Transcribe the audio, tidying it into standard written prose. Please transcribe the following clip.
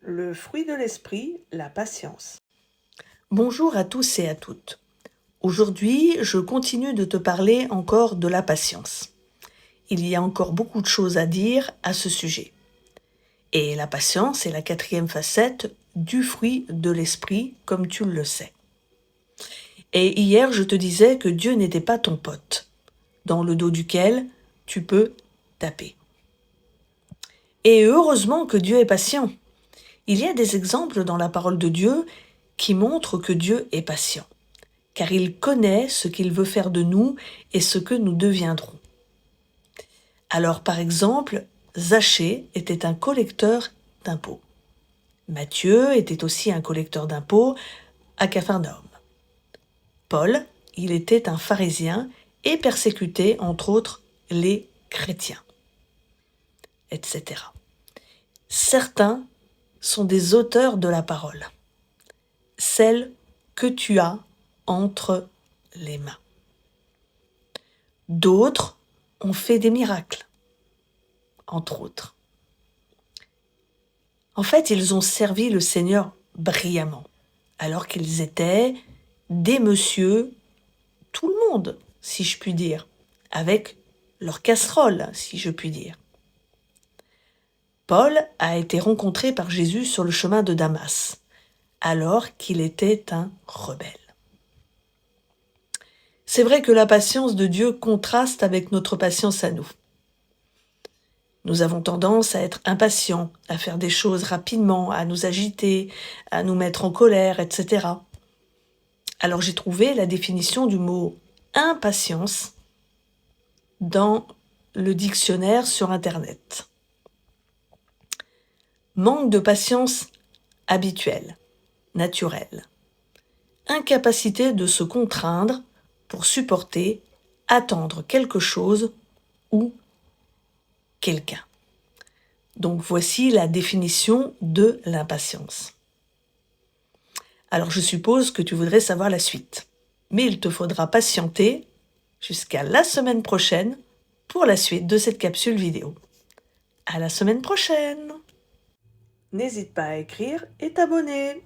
Le fruit de l'esprit, la patience. Bonjour à tous et à toutes. Aujourd'hui, je continue de te parler encore de la patience. Il y a encore beaucoup de choses à dire à ce sujet. Et la patience est la 4e facette du fruit de l'esprit, comme tu le sais. Et hier, je te disais que Dieu n'était pas ton pote, dans le dos duquel tu peux taper. Et heureusement que Dieu est patient. Il y a des exemples dans la parole de Dieu qui montrent que Dieu est patient, car il connaît ce qu'il veut faire de nous et ce que nous deviendrons. Alors, par exemple, Zachée était un collecteur d'impôts. Matthieu était aussi un collecteur d'impôts à Capharnaüm. Paul, il était un pharisien et persécutait, entre autres, les chrétiens, etc. Certains sont des auteurs de la parole, celle que tu as entre les mains. D'autres ont fait des miracles, entre autres. En fait, ils ont servi le Seigneur brillamment, alors qu'ils étaient des messieurs, tout le monde, si je puis dire, avec leur casserole, si je puis dire. Paul a été rencontré par Jésus sur le chemin de Damas, alors qu'il était un rebelle. C'est vrai que la patience de Dieu contraste avec notre patience à nous. Nous avons tendance à être impatients, à faire des choses rapidement, à nous agiter, à nous mettre en colère, etc. Alors j'ai trouvé la définition du mot impatience dans le dictionnaire sur Internet. Manque de patience habituelle, naturelle. Incapacité de se contraindre pour supporter, attendre quelque chose ou quelqu'un. Donc voici la définition de l'impatience. Alors je suppose que tu voudrais savoir la suite, mais il te faudra patienter jusqu'à la semaine prochaine pour la suite de cette capsule vidéo. À la semaine prochaine! N'hésite pas à écrire et t'abonner.